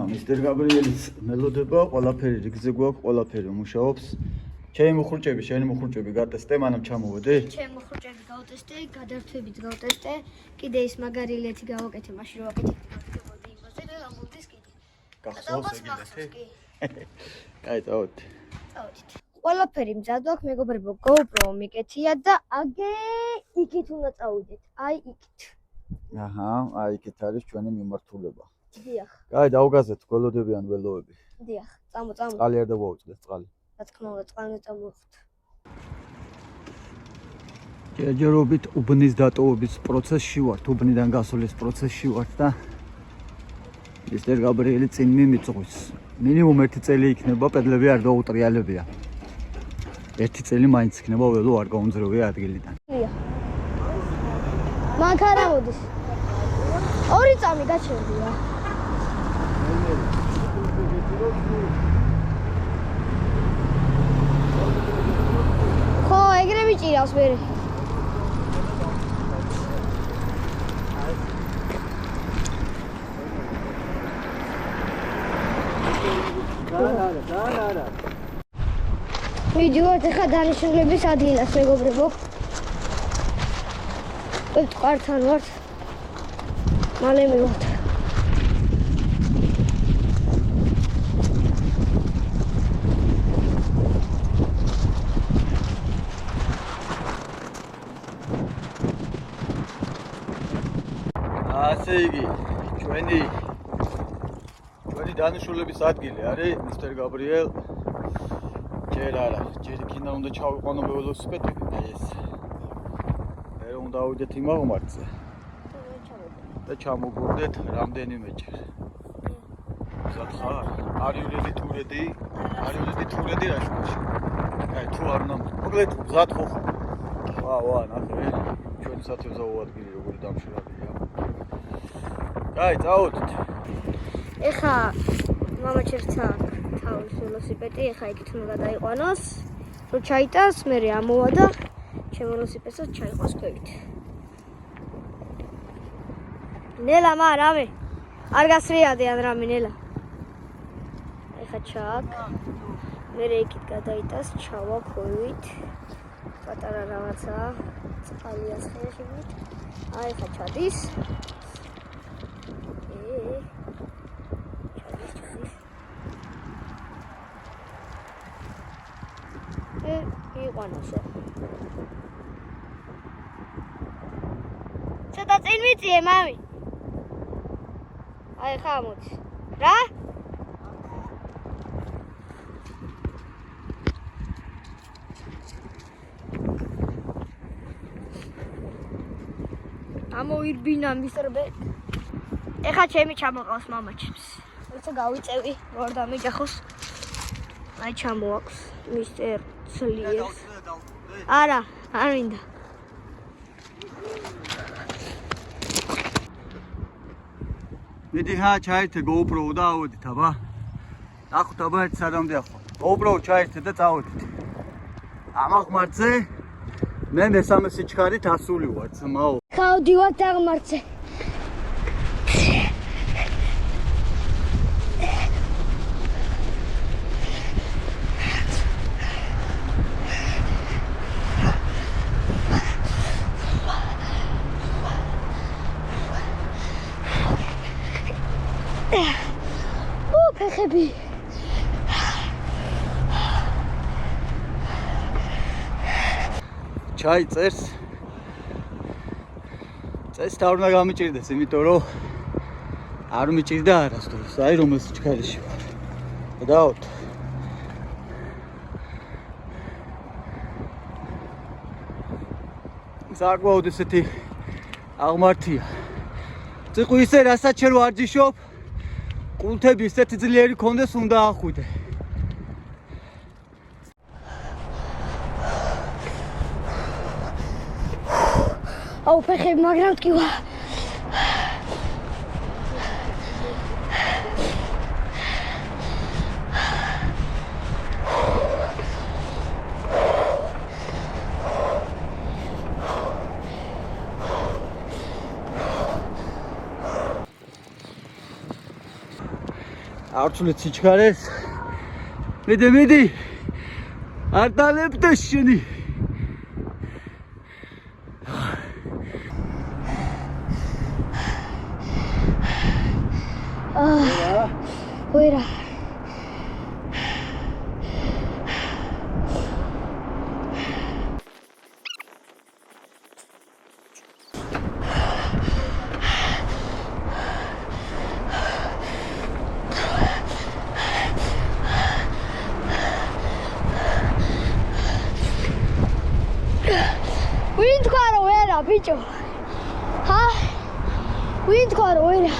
მისტერ გაბრიელის მელოდება, ყველაფერი რიგზე გვაქვს, ყველაფერი მუშაობს. ჩემი მოხურჭები, შენი მოხურჭები გატესტე, მანამ ჩამოვედი. ჩემი მოხურჭები გავტესტე, გადართვებით გავტესტე, კიდე ის მაგარილეთი გავაკეთე, მაშინ რო ვაკეთე იმაზე და ამოვიდეს კიდე. გახსოვს ეგეთი? კაი, წავედი. წავედით. ყველაფერი მზად აქვს, მეგობრებო, GoPro მიკეთია და აგე იქით უნდა წავიდეთ. აი იქით. აჰა, აი იქით არის ჩვენი მიმართულება. დიახ. კაი, დავგაზეთ გველოდებიან ველოები. დიახ, წამო. წყალი არ დავაუწყდეს, წყალი. რა თქმა უნდა, წყალი წამოვხდ. ჯერჯერობით უბნის დატოვების პროცესში ვართ, უბნიდან გასვლის პროცესში ვართ და მისტერ გაბრიელი წინ მიმიწვის. მინიმუმ 1 წელი იქნება, პედლები არ დაუტრიალებია. 1 წელი მაინც იქნება ველო არ გაუნძრევია ადგილიდან. მაგარ ამოდის. 2 წამი გაჩერდია. ხო, ეგრე მიჭირავს მერე. და. მიდივართ ახლა დანიშნულების ადგილას, მეგობრებო. ვეთყართან ვართ. მალე მივხვდ. ასე იგი, ჩვენი დანიშნულების ადგილი არის მისტერ გაბრიელ. ჯერ არა, ჯერ იქიდან უნდა ჩავიყვანო ველოსიპედები, აი ეს. მე უნდა ავიდეთ იმ აღმართზე. და ჩამოგვდეთ რამდენიმეჯერ. მზად ხარ? არიულედი თურედი რაშუაში. აი თუ არ უნდა, მოკლედ მზად ხო ხარ? ვა, ნახე, ჩვენი სათევზაო ადგილი როგორი დამშრალია. აი, წავედით. ეხა მამა ჩერცა თავის ველოსიპედი, ეხა იქით უნდა გადაიყვანოს. რო ჩაიტანს, მე ამოვა და ჩემ ველოსიპედსაც ჩაიყვანს ქვევით. ნელა მარამე. არ გასრიადე ან რამე ნელა. ეხა ჩაკ. მე იქით გადაიტანს, ჩავა ქვევით. პატარა რაღაცა წყალია ხეშებით. აი ეხა ჩადის. იყვანოსო. ცოტა წინ მიწიე, მამი. აი ხა მოდის. რა? ამოირბინა მისრბე. ეხა ჩემი ჩამოყავს მამა ჩემს. როცა გავიწევი, რომ დამეჯახოს. აი ჩამოაქვს მისტერ ძლიერს. არა, არ მინდა. მიდი ხა ჩაერთე GoPro და ავედით, აბა. ნახოთ აბა ერთ სანამდე ახლა. GoPro ჩაერთე და წავედით. ამ აღმართზე მე მესამე სიჩქარით ასული ვარ, ძმაო. გავდივართ აღმართზე. ფეხები. ჩაი წერს. წესით არ უნდა გამიჭირდეს, იმიტომ რომ არ მიჭირდა არასდროს. აი რომელ სიჩქარეში ვარ. გადავთ. საკმაოდ ესეთი აღმართია. წიყო ისე რასაც შენ ვარჯიშობ, კულთები ისეთი ძლიერი კონდეს უნდა ახვიდე. აუ ფეხები მაგრამ ტკივა. არცულეთ სიჩქარეს. მიდი. არ დალებდა შენი. ვერა. ვინ თქვა რომ ვერა ბიჭო? ჰა? ვინ თქვა რომ ვერა?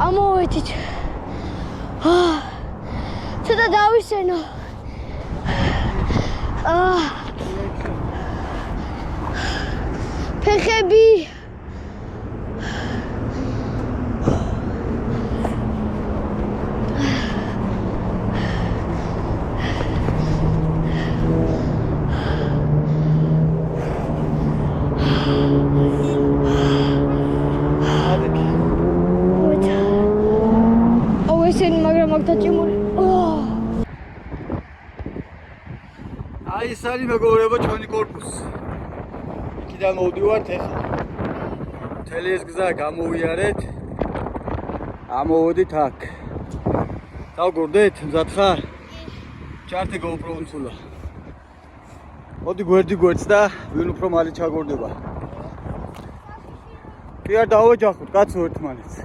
ამოვედით. ცოტა დავისენო. ფეხები. აი ეს არის მეგობრებო ჩვენი კორპუსი. იქიდან მოვდივართ ახლა. მთელი ეს გზა გამოვიარეთ. ამოვოდით აქ. დავგორდეთ, მზად ხარ? ჩართე GoPro უცულა. მოდი გვერდს და ვინ უფრო მალე ჩაგორდება. კი არ დავეჯახოთ კაცო ერთმანეთს.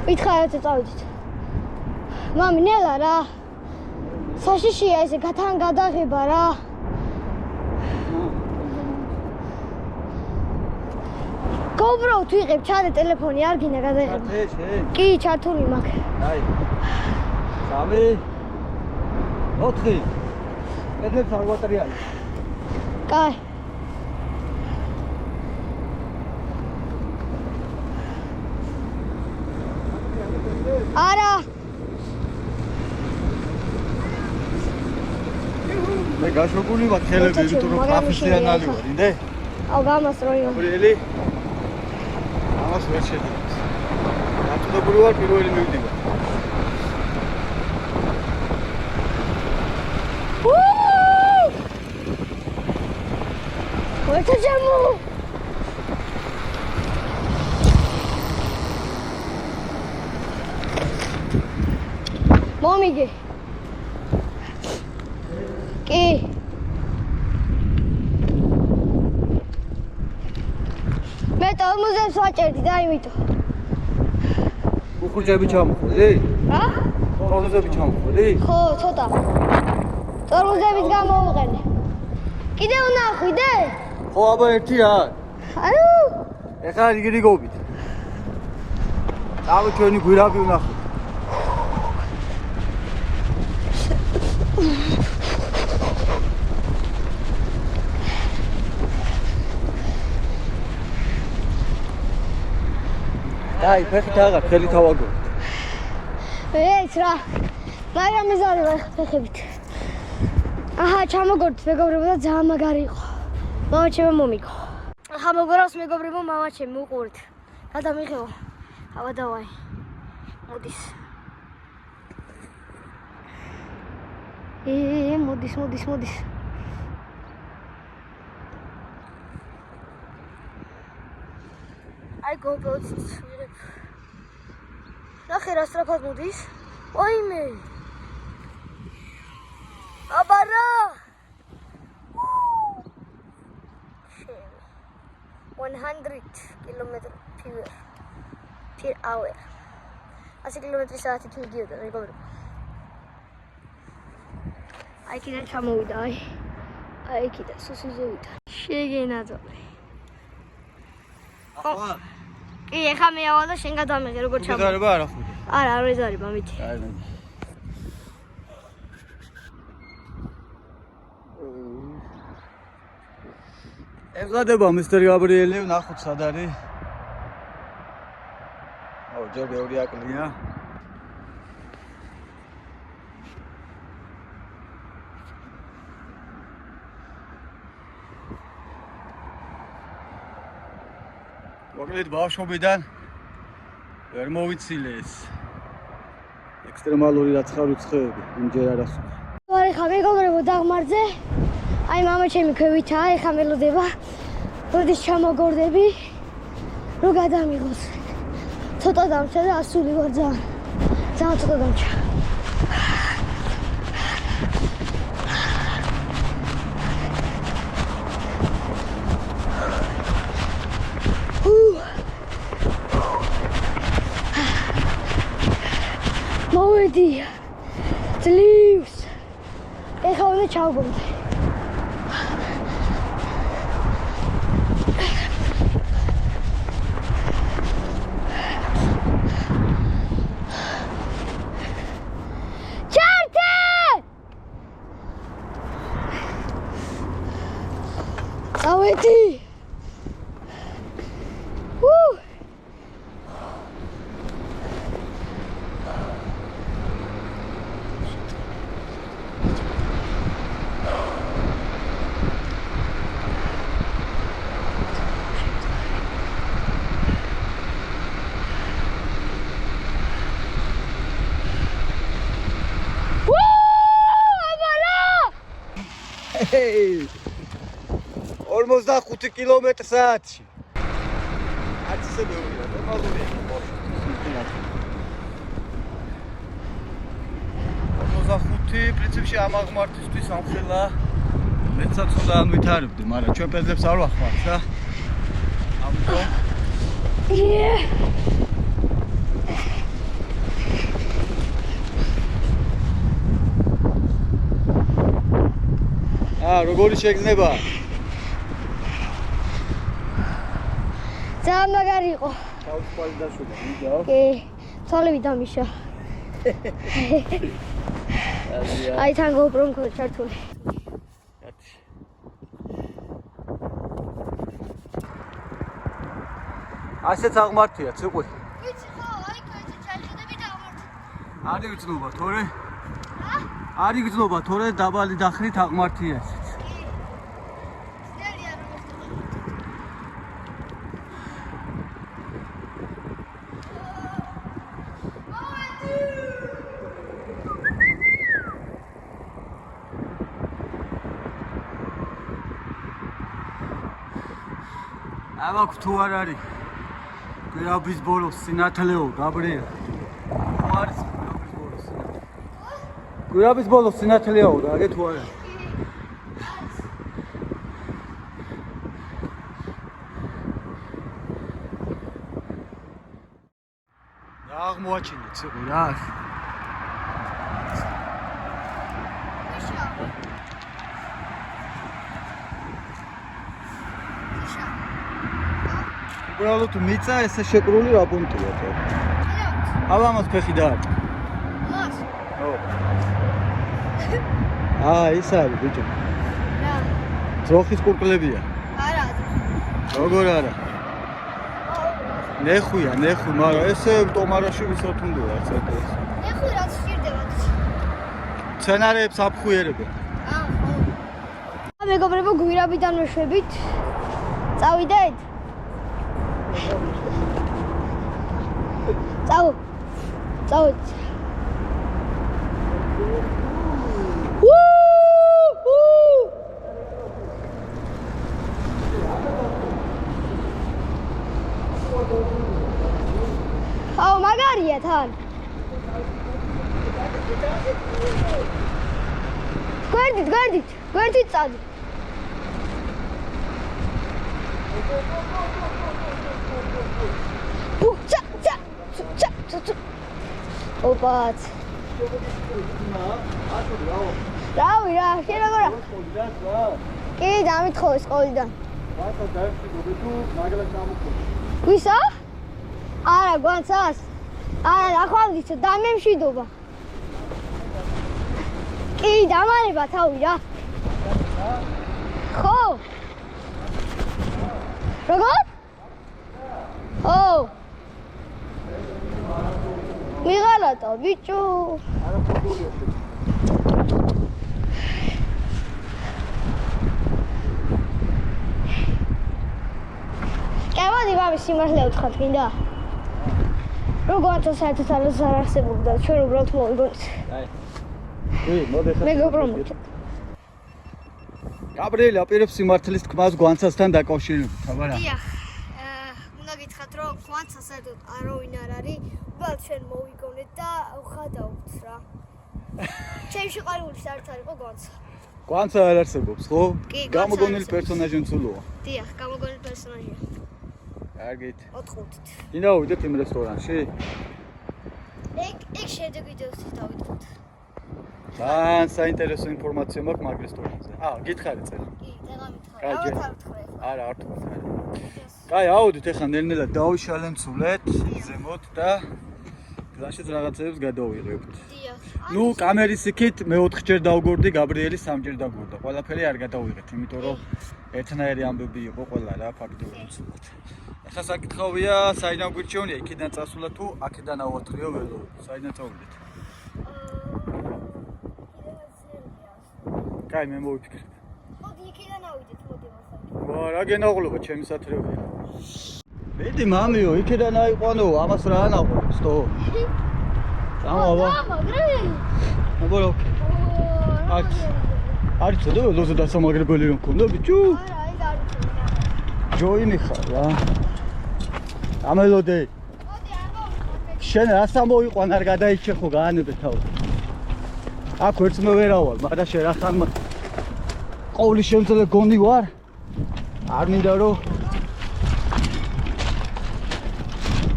ვითხარით წავიდეთ. მამი ნელა რა. საშიშია ესე გათან გადაღება რა. GoPro თვიღებ, ჩადე ტელეფონი, არ გინდა გადაღება. კი, ჩართული მაქვს. აი. 3 4 ეს არ ვატრიალი. კაი. არა. მე გაშოკული ვარ ხელები, იმიტომ რომ პროფესიონალი ვარ, ინდე? აუ გამასროიო. გაბრიელი. ამას ვერ შეძლებს. დაწუნებული ვარ პირველი მივდივარ. ვეთაჯამო. მომიგე. კი. მე თორმუზებს ვაჭერდი და იმითო. უხურჯები ჩამოხდი? რა? თორმუზები ჩამოხდი? ხო, ცოტა. თორმუზებით გამოვიყენე. კიდე უნახვი დე? ხო, აბა ერთი არ. აუ. ეხლა რიგრიგობით. დავი ჩვენი გვირაბი ვნახოთ. დაი, ფეხით აღარ, ხელით ავაგოთ. ეც რა. მაგრამ მეზარი ვარ ფეხებით. აჰა, ჩამოგორდით მეგობრებო და ძალიან მაგარი იყო. მამაჩემო მომიგო. ახლა მოგორავს მეგობრებო მამაჩემი უყურეთ. გადამიღეო. აბა დავაი. მოდის. მოდის. აი GoPro-ს ვიღებ. ნახე რა სწრაფად მოდის. ოიმე. აბა რა. 100 km/h. 100 km/h მიდიოდა მეგობრებო. აი კიდე ჩამოვიდა, აი კიდე სუსიზე ვიდა. შეგენაძოლე. ახლა კი, ეხა მე ავალ და შენ გადამიღე როგორ ჩამოვიდა. მეზარება არა ხუდი. არა, არ ვეზარი მამითი. აი მე. ემზადება მისტერ გაბრიელი, ვნახოთ სად არის. აუ, ჯერ ბევრი აკლია. მოკლედ ბავშვობიდან ვერ მოვიცილე ეს ექსტრემალური რაცხარუცხეები, იმჯერ არასო. ვარ ხა მეგობრებო დაღმართზე. აი მამა ჩემი ქვევითაა, ეხა მელოდება. როდის ჩამოგორდები, რო გადამიღოს. ცოტა დამჭა და ასული ვარ ძალიან. ძალიან ცოტა დამჭა. მოვედი. ძლივს. ეხა უნდა ჩავგორდე. Aweti! Woo! Hey! 45 კმ/სთ. არც ისე ბევრია, ნორმალურია. 45 პრინციპში ამ აღმართისთვის ამხელა მეცაც უნდა ანვითარებდი, მაგრამ ჩვენ პედლებს არ ვახმართ და ამიტომ როგორი შეგრძნება? ძალიან მაგარი იყო. თავისუფალი დაშვება, ვიდაო? კი, თვალები დამიშა. აი თან GoPro მქონდა ჩართული. ასეც აღმართია, ციყვი. ვიცი ხო, აი კაიზე ჩახედები და აღმართი. არ იგრძნობა, თორე? არ იგრძნობა, თორე დაბალი დახრით აღმართია ესეც. Აბა თუ არ არის გვირაბის ბოლოს სინათლეო გაბრიელ. თუ არის გვირაბის ბოლოს სინათლე. გვირაბის ბოლოს სინათლეო რა თუ არა. რა აღმოაჩინე ციყვი რა. უბრალოდ მიწა ესე შეკრული რა პუნქტია ხო? აბა მას ფეხი დაარტყა. მას? ხო. ეს არის ბიჭო. რა? ძროხის კურკლებია. არა. როგორ არა? ნეხვია, მაგრამ ესე ტომარაში ვისოთ უნდა არც ეს. ნეხვი რაც სჭირდება. სცენარეებს აფხვიერებენ. ხო. მეგობრებო გვირაბიდან მეშვებით. წავიდეთ? წავით. აუ მაგარია თან. გვერდით წადი. ოპაც. რავი რა, შენ როგორ? კი, დამითხოვე სკოლიდან. მართლა დაიხსნები თუ მაგალითად ჩამოხდი. ვისა? არა, გვანცას. არა, ახვალდიცო, დამემშვიდობა. კი, დამარება თავი რა. ხო. როგორ? ო. რატო ბიჭო? არა ფოტოია. კევადი მამის სიმართლე უთხრათ, გინდა? როგორ საერთოდ არ არსებობდა, ჩვენ უბრალოდ მოვიგონეთ. აი. კი, მოდესა. მეგობრო. გაბრიელი აპირებს სიმართლის თქმას გვანცასთან დაკავშირებით, აბარა. დიახ. უნდა გითხრათ, რომ ღვანცა საერთოდ არავინ არ არის, უბრალოდ ჩვენ მოვიგონეთ და ვხადავთ რა. ჩემი შეყვარებული საერთოდ არ იყო ღვანცა. გვანცა არ არსებობს, ხო? კი, გვანცა გამოგონილი არსებობს. პერსონაჟი მცულოა. დიახ, გამოგონილი პერსონაჟია. კარგით. 4-5-ით. დინა ვიდეთ იმ რესტორანში. ეგ შემდეგ ვიდეოში დავიწყოთ. ძალიან საინტერესო ინფორმაცია მაქვს მაგ რესტორანზე. გითხარი წელი. კი, დაგამითხარ. კაი, ალბათ არ ვთხრე. არა, არ თქვა. კაი, აუდით ახლა ნელ-ნელა დავიშალემცულეთ ზემოთ და გზაშიც რაღაცებს გადავიღებთ. დიახ. ნუ კამერის იქით მე 4 ჯერ დავგორდი, გაბრიელი 3 ჯერ დავგორდა. ყველაფერი არ გადავიღეთ, იმიტომ რომ ერთნაირი ამბები იყო ყველა რა ფაქტობრივად ვცდილობთ. ახლა საკითხავია, საიდან გვირჩევნია, იქიდან წასულა თუ აქედან ავათხრიო ველოები. საიდან წავიდეთ? კაი, მე მოვიფიქრე. მოდი იქიდან ავიდეთ, მოდი მასაკი. ვა, რა გენაღლობა ჩემი სათრევია. მეტი მამიო, იქიდან აიყვანო, ამას რა ანაღლებს, თო? წამოვა. აბოლო. არის ცოტა ველოზე დასამაგრებელი რომ მქონდა, ბიჭო? არა, აი არის. ჯოინი ხარ რა. ამელოდე. მოდი არ მოვიყვანე. შენ რას ამოიყვან, არ გადაიჭე ხო გაანებე თავი. აქ ვერც მე ვერავარ, მაგრამ შენ რა ხარ ყოვლის შემძლე გონი ვარ. არ მინდა რომ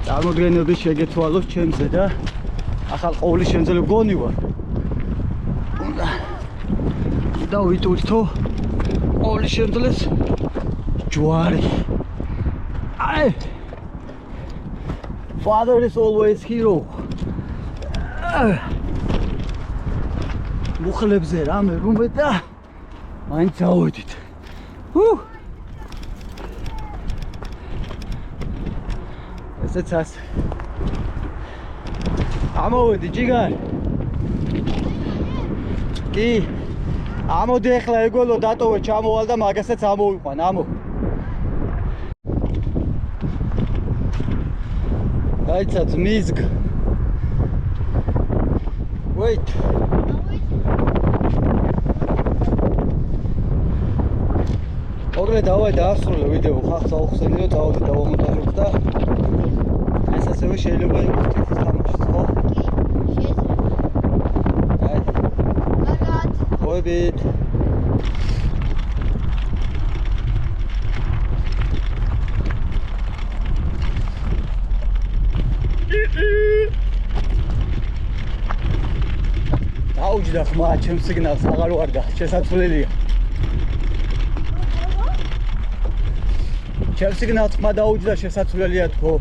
წარმოდგენები შეგეცვალოს ჩემზე და ახალ ყოვლის შემძლე გონი ვარ. და ვიტვირთო ყოვლის შემძლეს ჯვარი. აი Father is always hero. მუხლებზე რამე რუმე და მაინც ავედით. ესეც ასე. ამოვედი ჯიგარ. კი. ამოდი ახლა ეგოლო დატოვე ჩამოვალ და მაგასაც ამოვიყვან, ამო. It's music. Wait. ოღონდ დავაი დაასრულე ვიდეო, ხახს აუხსენიო, დავდი დავამონტაჟებ და ეს ასევე შეიძლება იყოს ტექსტის თამაშიც, ხო? კი, შეიძლება. აი. კარგად. ხოვებით. აუჯდა ხმა ჩემ სიგნალს აღარ ვარდა შესაძლებელია ჩემ სიგნალს ხმა დაუჯდა შესაძლებელია თქო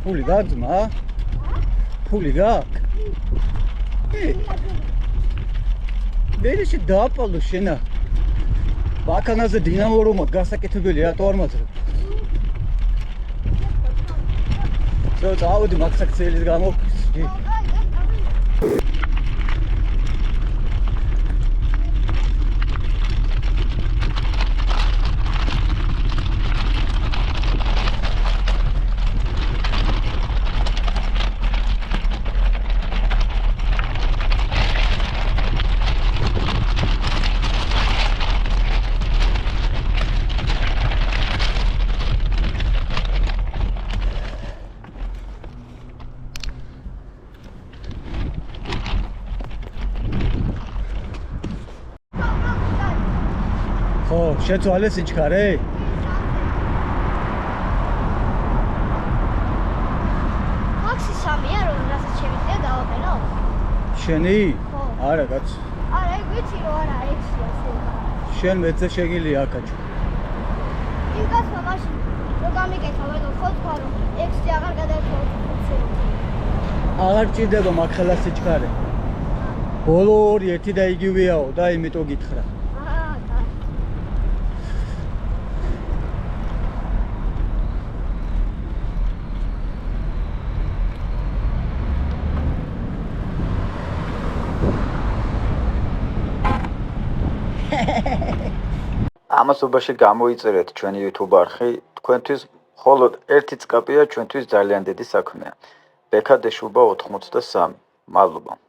ფული გაძმა ფული გაქვს ვერეში დააპალო შენა ბაქანაზე დინამო რომ გასაკეთებელი რატო არ მაძლევ? წავედი მაგსაქციელის გამო. ხო, შეცვალე სიჩქარე? მაქსი სამია რომ რასაც შემიძლია დავაყენო? შენი? ხო. არა, კაც. არა, ეგ ვიცი რომ არა, ექსი ასე. შენ მეცე შეგილია აკაჩო. იმ კაცმა მაშინ რომ გამიკეთა, მაგრამ ხო თქვა რომ ექსი აღარ გადაერთვა 5-ზე. აღარ ჭირდება მაგ ხელას სიჩქარე. ბოლო ორი ერთი და იგივეაო და იმიტომ გითხრა. ამასობაში გამოიწერეთ ჩვენი YouTube არხი, თქვენთვის მხოლოდ ერთი წკაპია ჩვენთვის ძალიან დიდი საქმეა. ბექა დეშუბა 83. მადლობა.